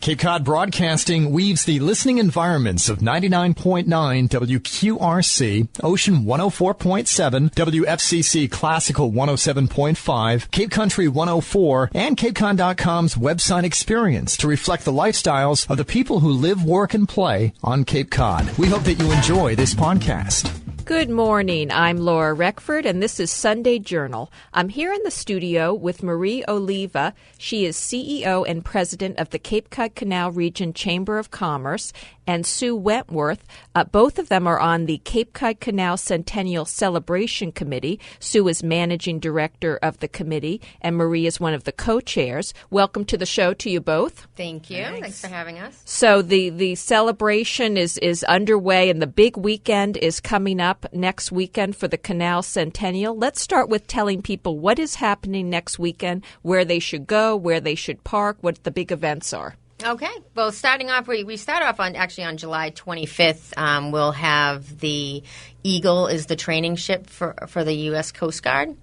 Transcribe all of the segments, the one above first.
Cape Cod Broadcasting weaves the listening environments of 99.9 WQRC, Ocean 104.7, WFCC Classical 107.5, Cape Country 104, and CapeCon.com's website experience to reflect the lifestyles of the people who live, work, and play on Cape Cod. We hope that you enjoy this podcast. Good morning. I'm Laura Reckford, and this is Sunday Journal. I'm here in the studio with Marie Oliva. She is CEO and President of the Cape Cod Canal Region Chamber of Commerce, and Sue Wentworth. Both of them are on the Cape Cod Canal Centennial Celebration Committee. Sue is Managing Director of the committee, and Marie is one of the co-chairs. Welcome to the show to you both. Thank you. Thanks for having us. So the celebration is underway, and the big weekend is coming up next weekend for the Canal Centennial. Let's start with telling people what is happening next weekend, where they should go, where they should park, what the big events are. Okay. Well, starting off, we start off on July 25th. We'll have the Eagle is the training ship for the U.S. Coast Guard,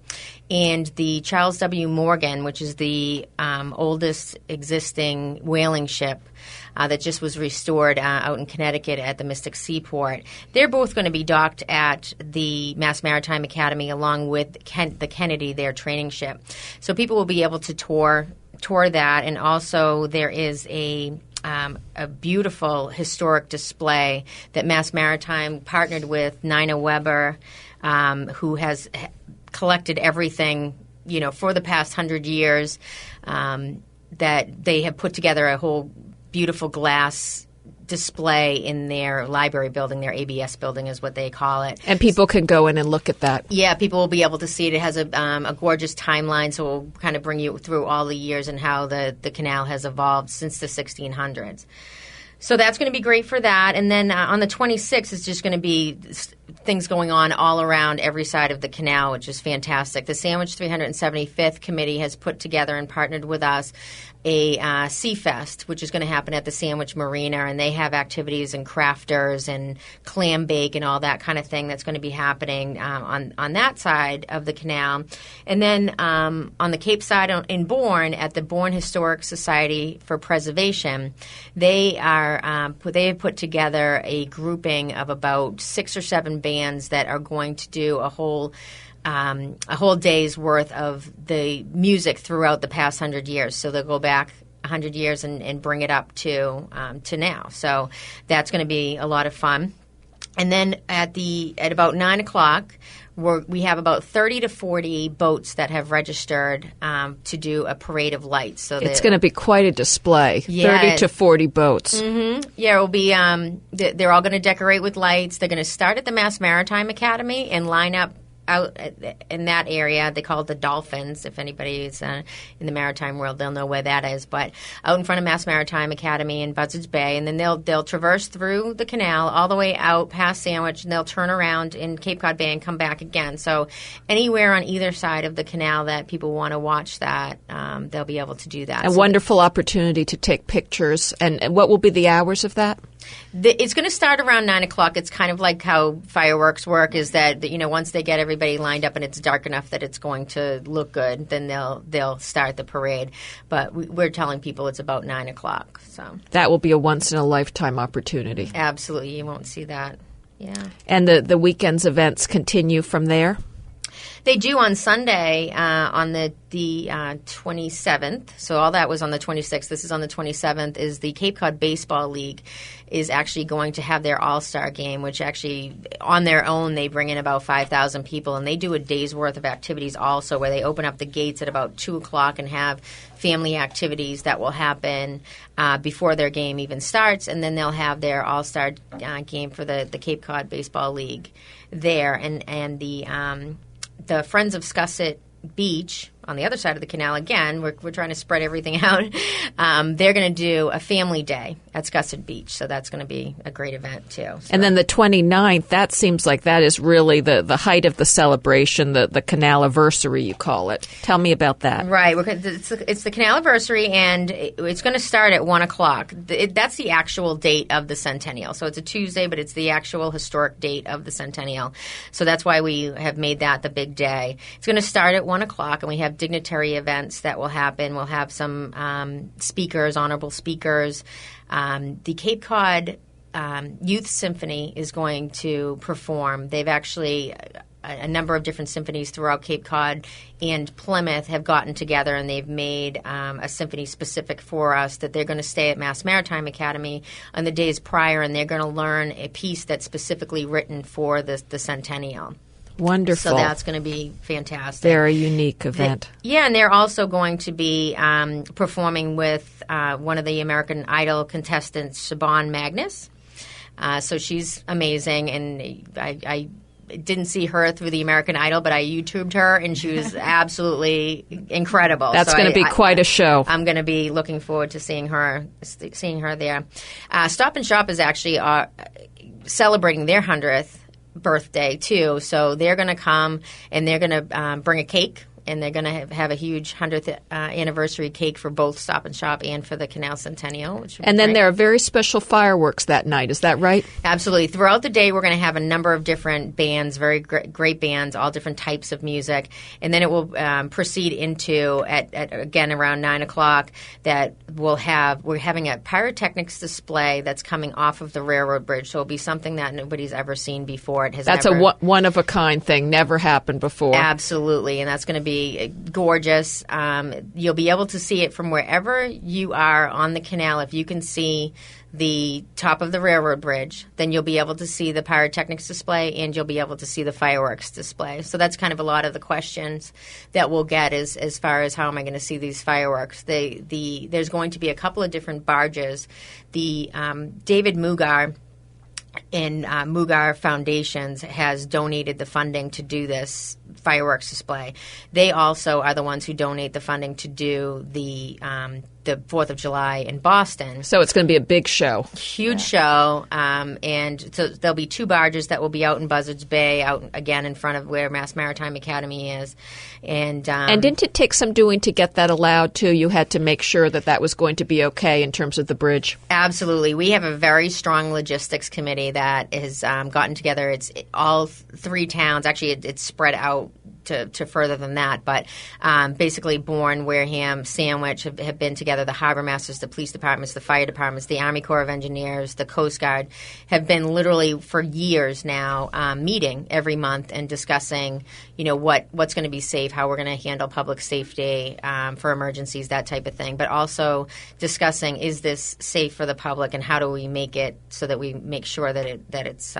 and the Charles W. Morgan, which is the oldest existing whaling ship that just was restored out in Connecticut at the Mystic Seaport. They're both going to be docked at the Mass Maritime Academy along with the Kennedy, their training ship. So people will be able to tour that, and also there is a beautiful historic display that Mass Maritime partnered with Nina Weber, who has collected everything, for the past 100 years, that they have put together a whole beautiful glass display in their library building. Their ABS building is what they call it. And people can go in and look at that. Yeah, people will be able to see it. It has a gorgeous timeline, so we'll kind of bring you through all the years and how the canal has evolved since the 1600s. So that's going to be great for that. And then on the 26th, it's just going to be things going on all around every side of the canal, which is fantastic. The Sandwich 375th Committee has put together and partnered with us a Sea Fest, which is going to happen at the Sandwich Marina, and they have activities and crafters and clam bake and all that kind of thing that's going to be happening on that side of the canal. And then on the Cape side in Bourne, at the Bourne Historic Society for Preservation, they have put together a grouping of about 6 or 7 bands that are going to do a whole day's worth of the music throughout the past 100 years. So they'll go back 100 years and bring it up to now. So that's going to be a lot of fun. And then at about 9 o'clock, we have about 30 to 40 boats that have registered to do a parade of lights. So it's going to be quite a display. Yeah, 30 to 40 boats. Mm-hmm. Yeah, it will be. They're all going to decorate with lights. They're going to start at the Mass Maritime Academy and line up out in that area. They call it the Dolphins. If anybody's in the maritime world, they'll know where that is. But out in front of Mass Maritime Academy in Buzzards Bay, and then they'll traverse through the canal all the way out past Sandwich, and they'll turn around in Cape Cod Bay and come back again. So anywhere on either side of the canal that people want to watch that, they'll be able to do that. A wonderful opportunity to take pictures. And what will be the hours of that? It's going to start around 9 o'clock. It's kind of like how fireworks work, is that once they get everybody lined up and it's dark enough that it's going to look good, then they'll start the parade. But we're telling people it's about 9 o'clock. So that will be a once-in-a-lifetime opportunity. Absolutely. You won't see that. Yeah. And the weekend's events continue from there? They do on Sunday on the 27th. So all that was on the 26th. This is on the 27th. Is the Cape Cod Baseball League is actually going to have their All-Star game, which actually on their own they bring in about 5,000 people, and they do a day's worth of activities also, where they open up the gates at about 2 o'clock and have family activities that will happen before their game even starts, and then they'll have their All-Star game for the Cape Cod Baseball League there, and the Friends of Scusset Beach on the other side of the canal, again, we're trying to spread everything out. They're going to do a family day at Scusset Beach, so that's going to be a great event too. So. And then the 29th, that seems like that is really the height of the celebration, the Canal-iversary, you call it. Tell me about that. Right. It's the Canal-iversary, and it's going to start at 1 o'clock. That's the actual date of the Centennial. So it's a Tuesday, but it's the actual historic date of the Centennial. So that's why we have made that the big day. It's going to start at 1 o'clock, and we have have dignitary events that will happen. We'll have some speakers, honorable speakers. The Cape Cod Youth Symphony is going to perform. They've actually a number of different symphonies throughout Cape Cod and Plymouth have gotten together, and they've made a symphony specific for us that they're going to stay at Mass Maritime Academy on the days prior, and they're going to learn a piece that's specifically written for the Centennial. Wonderful. So that's going to be fantastic. Very unique event. And they're also going to be performing with one of the American Idol contestants, Siobhan Magnus. So she's amazing, and I didn't see her through the American Idol, but I YouTubed her, and she was absolutely incredible. That's going to be quite a show. I'm going to be looking forward to seeing her there. Stop and Shop is actually celebrating their 100th birthday too, so they're going to come and they're going to bring a cake. And they're going to have a huge 100th anniversary cake for both Stop and Shop and for the Canal Centennial. And then there are very special fireworks that night. Is that right? Absolutely. Throughout the day, we're going to have a number of different bands, very great bands, all different types of music. And then it will proceed into, at again, around 9 o'clock, that we're having a pyrotechnics display that's coming off of the railroad bridge. So it'll be something that nobody's ever seen before. That's a one-of-a-kind thing, never happened before. Absolutely. And that's going to be gorgeous. You'll be able to see it from wherever you are on the canal. If you can see the top of the railroad bridge, then you'll be able to see the pyrotechnics display and you'll be able to see the fireworks display. So that's kind of a lot of the questions that we'll get as far as how am I going to see these fireworks. There's going to be a couple of different barges. The David Mugar and Mugar Foundations has donated the funding to do this fireworks display. They also are the ones who donate the funding to do the 4th of July in Boston. So it's going to be a big show. Huge show. And so there'll be 2 barges that will be out in Buzzards Bay, out again in front of where Mass Maritime Academy is. And didn't it take some doing to get that allowed, too? You had to make sure that was going to be okay in terms of the bridge. Absolutely. We have a very strong logistics committee that has gotten together. It's all 3 towns. Actually, it's spread out to further than that, but basically Bourne, Wareham, Sandwich have been together. The harbor masters, the police departments, the fire departments, the Army Corps of Engineers, the Coast Guard have been literally for years now meeting every month and discussing, what's going to be safe, how we're going to handle public safety for emergencies, that type of thing, but also discussing is this safe for the public and how do we make it so that we make sure that it's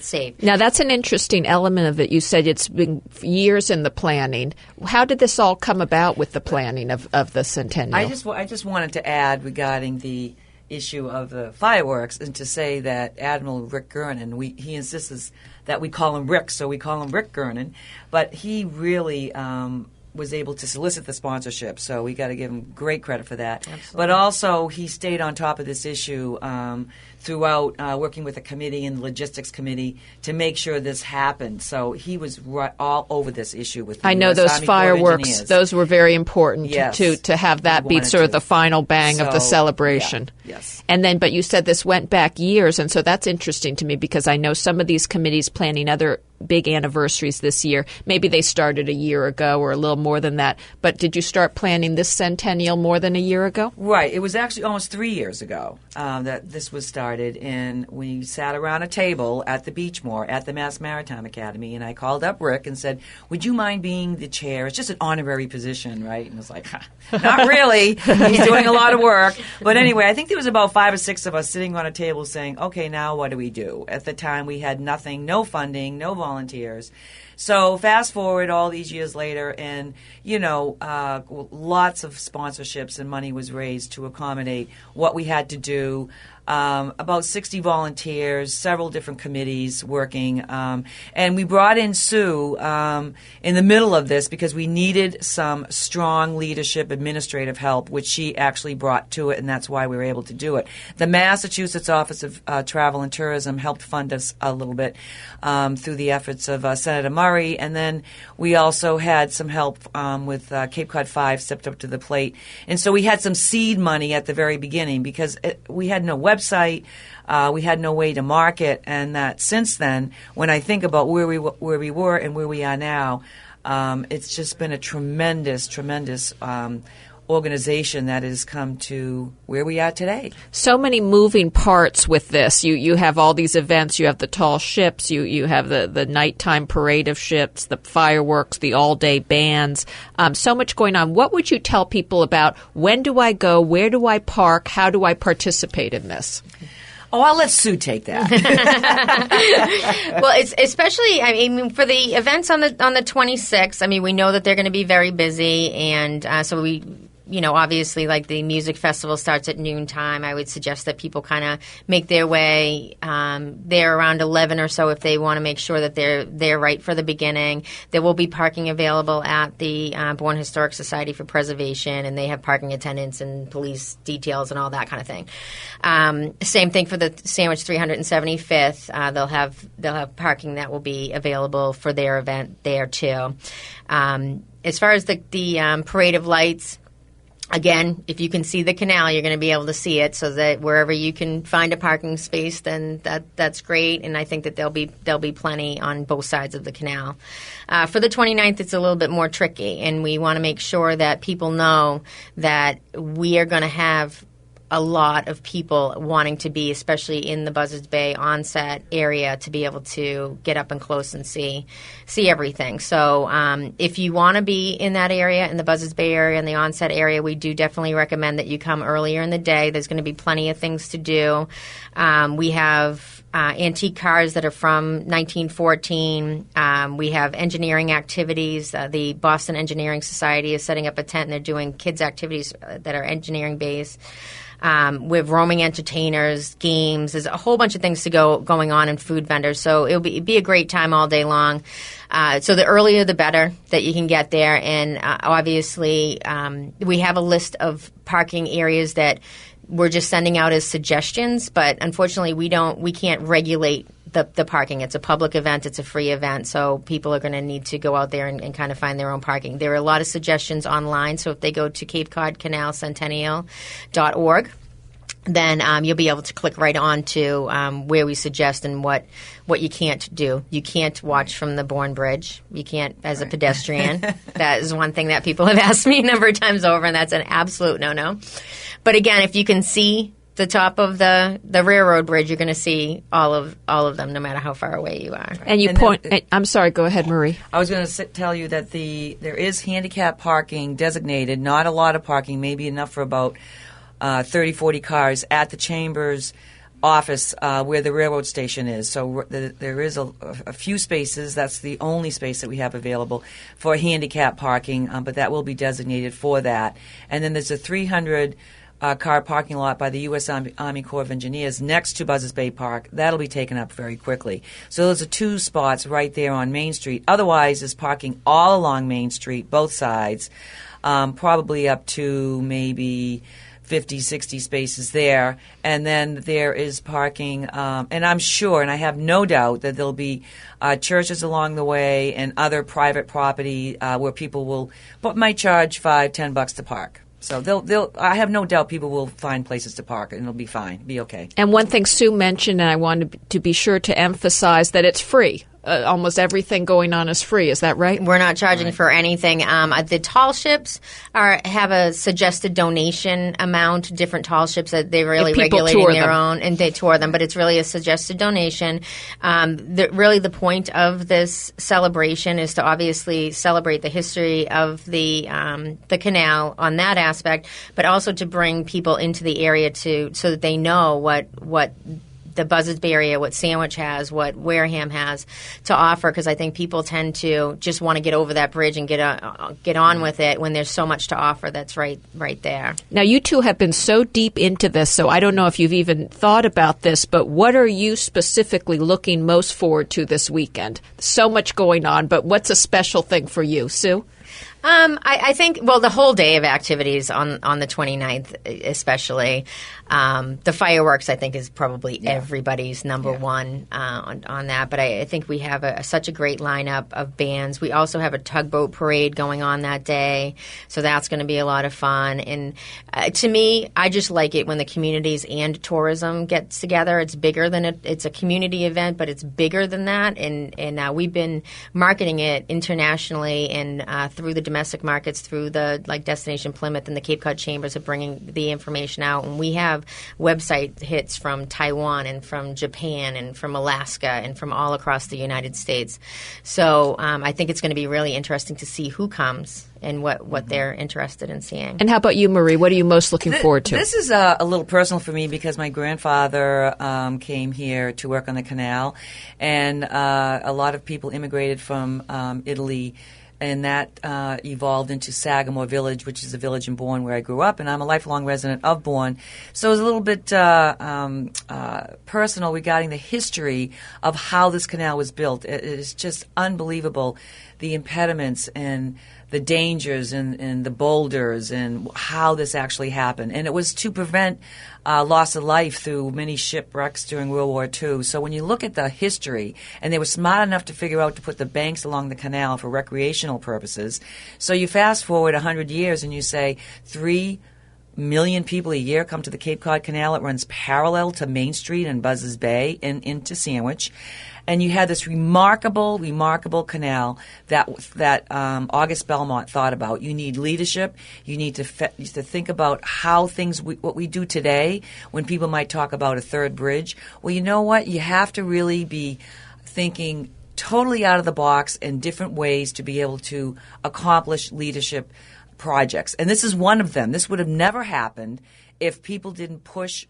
safe. Now that's an interesting element of it. You said it's been years in the planning. How did this all come about with the planning of the Centennial? I just wanted to add regarding the issue of the fireworks and to say that Admiral Rick Gernon, he insists that we call him Rick, so we call him Rick Gernon, but he really was able to solicit the sponsorship, so we got to give him great credit for that. Absolutely. But also he stayed on top of this issue throughout working with the committee and the logistics committee to make sure this happened. So he was all over this issue with the I know US those Army Corps of fireworks, Engineers. those were very important Yes. to have that be sort of the final bang of the celebration. Yeah. Yes. And then, but you said this went back years, and so that's interesting to me because I know some of these committees planning other big anniversaries this year. Maybe they started a year ago or a little more than that. But did you start planning this Centennial more than a year ago? Right. It was actually almost 3 years ago that this was started, and we sat around a table at the Beachmore at the Mass Maritime Academy, and I called up Rick and said, would you mind being the chair? It's just an honorary position, right? And I was like, not really. He's doing a lot of work. But anyway, I think there was about 5 or 6 of us sitting on a table saying, okay, now what do we do? At the time, we had nothing, no funding, no volunteers. So fast forward all these years later, and, lots of sponsorships and money was raised to accommodate what we had to do. About 60 volunteers, several different committees working. And we brought in Sue in the middle of this because we needed some strong leadership, administrative help, which she actually brought to it, and that's why we were able to do it. The Massachusetts Office of Travel and Tourism helped fund us a little bit through the efforts of Senator Murray, and then we also had some help with Cape Cod 5 stepped up to the plate. And so we had some seed money at the very beginning because we had no website. We had no way to market, and that since then, when I think about where we were and where we are now, It's just been a tremendous organization that has come to where we are today. So many moving parts with this. You have all these events. You have the tall ships. You have the nighttime parade of ships, the fireworks, the all-day bands. So much going on. What would you tell people about when do I go, where do I park, how do I participate in this? Oh, I'll let Sue take that. Well, it's especially, I mean, for the events on the 26th, I mean, we know that they're going to be very busy, and so we, obviously, like the music festival starts at noontime. I would suggest that people kind of make their way there around 11 or so if they want to make sure that they're there right for the beginning. There will be parking available at the Bourne Historic Society for Preservation, and they have parking attendants and police details and all that kind of thing. Same thing for the Sandwich 375th. They'll have parking that will be available for their event there too. As far as the Parade of Lights, again, if you can see the canal, you're going to be able to see it. So that wherever you can find a parking space, then that's great. And I think that there'll be plenty on both sides of the canal. For the 29th, it's a little bit more tricky, and we want to make sure that people know that we are going to have a lot of people wanting to be, especially in the Buzzards Bay onset area, to be able to get up and close and see everything. So if you want to be in that area, in the Buzzards Bay area, in the onset area, we do definitely recommend that you come earlier in the day. There's going to be plenty of things to do. We have antique cars that are from 1914. We have engineering activities. The Boston Engineering Society is setting up a tent, and they're doing kids' activities that are engineering based. We have roaming entertainers, games. There's a whole bunch of things going on, and food vendors. So it'd be a great time all day long. So the earlier the better that you can get there. And obviously, we have a list of parking areas that we're just sending out as suggestions. But unfortunately, we can't regulate the parking. It's a public event. It's a free event. So people are going to need to go out there and kind of find their own parking. There are a lot of suggestions online. So if they go to Cape Cod Canal Centennial.org, then you'll be able to click right on to where we suggest and what you can't do. You can't watch from the Bourne Bridge. You can't as a pedestrian. That is one thing that people have asked me a number of times over, and that's an absolute no-no. But again, if you can see the top of the railroad bridge, you're going to see all of them, no matter how far away you are. And I'm sorry. Go ahead, Marie. I was going to tell you that there is handicap parking designated. Not a lot of parking, maybe enough for about 30, 40 cars at the Chamber's office where the railroad station is. So there is a few spaces. That's the only space that we have available for handicap parking, but that will be designated for that. And then there's a 300 car parking lot by the U.S. Army Corps of Engineers next to Buzzards Bay Park. That'll be taken up very quickly. So those are two spots right there on Main Street. Otherwise, there's parking all along Main Street, both sides, probably up to maybe 50, 60 spaces there. And then there is parking, and I'm sure, and I have no doubt, that there'll be churches along the way and other private property where people might charge $5, $10 to park. So I have no doubt people will find places to park, and it'll be fine, be okay. And one thing Sue mentioned, and I wanted to be sure to emphasize, that it's free. Almost everything going on is free. Is that right? We're not charging for anything. The tall ships have a suggested donation amount. Different tall ships that they're really regulating their own, and they tour them. But it's really a suggested donation. Really, the point of this celebration is to obviously celebrate the history of the canal on that aspect, but also to bring people into the area so that they know what the Buzzards Bay area, what Sandwich has, what Wareham has to offer, because I think people tend to just want to get over that bridge and get on with it when there's so much to offer that's right there. Now, you two have been so deep into this, so I don't know if you've even thought about this, but what are you specifically looking most forward to this weekend? So much going on, but what's a special thing for you, Sue? I think, well, the whole day of activities on the 29th especially. The fireworks, I think, is probably everybody's number one on that. But I think we have such a great lineup of bands. We also have a tugboat parade going on that day, so that's going to be a lot of fun. And to me, I just like it when the communities and tourism gets together. It's bigger than it's a community event, but it's bigger than that. And we've been marketing it internationally and through the domestic markets, through the Destination Plymouth and the Cape Cod Chambers of bringing the information out. And we have website hits from Taiwan and from Japan and from Alaska and from all across the United States. So I think it's going to be really interesting to see who comes and what they're interested in seeing. And how about you, Marie? What are you most looking forward to? This is a little personal for me because my grandfather came here to work on the canal, and a lot of people immigrated from Italy, and that evolved into Sagamore Village, which is a village in Bourne where I grew up, and I'm a lifelong resident of Bourne. So it was a little bit personal regarding the history of how this canal was built. It is just unbelievable, the impediments and the dangers and the boulders and how this actually happened. And it was to prevent loss of life through many shipwrecks during World War II. So when you look at the history, and they were smart enough to figure out to put the banks along the canal for recreational purposes. So you fast forward 100 years and you say 3 million people a year come to the Cape Cod Canal. It runs parallel to Main Street and Buzzards Bay and into Sandwich. And you had this remarkable canal that August Belmont thought about. You need leadership. You need to think about how what we do today when people might talk about a third bridge. Well, you know what? You have to really be thinking totally out of the box in different ways to be able to accomplish leadership projects. And this is one of them. This would have never happened if people didn't push.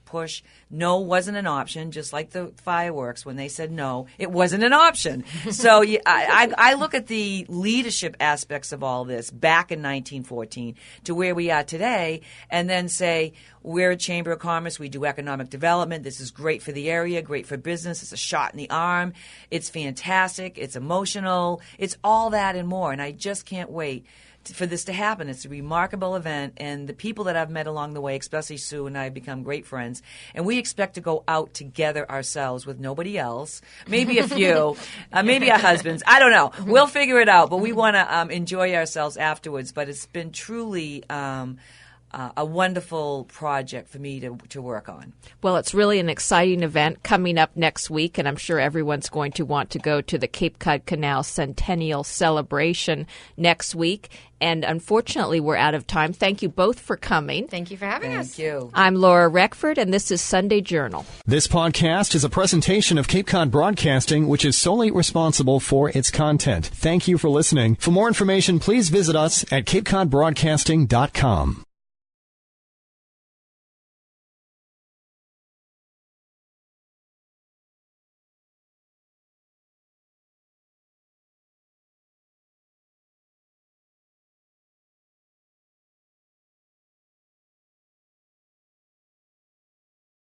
No wasn't an option, just like the fireworks. When they said no, it wasn't an option. So I look at the leadership aspects of all this back in 1914 to where we are today, and then say, we're a Chamber of Commerce. We do economic development. This is great for the area, great for business. It's a shot in the arm. It's fantastic. It's emotional. It's all that and more. And I just can't wait for this to happen. It's a remarkable event, and the people that I've met along the way, especially Sue and I, have become great friends, and we expect to go out together ourselves with nobody else, maybe a few, maybe our husbands, I don't know. We'll figure it out, but we want to enjoy ourselves afterwards. But it's been truly a wonderful project for me to work on. Well, it's really an exciting event coming up next week, and I'm sure everyone's going to want to go to the Cape Cod Canal Centennial celebration next week. And unfortunately, we're out of time. Thank you both for coming. Thank you for having us. Thank you. I'm Laura Reckford, and this is Sunday Journal. This podcast is a presentation of Cape Cod Broadcasting, which is solely responsible for its content. Thank you for listening. For more information, please visit us at capecodbroadcasting.com.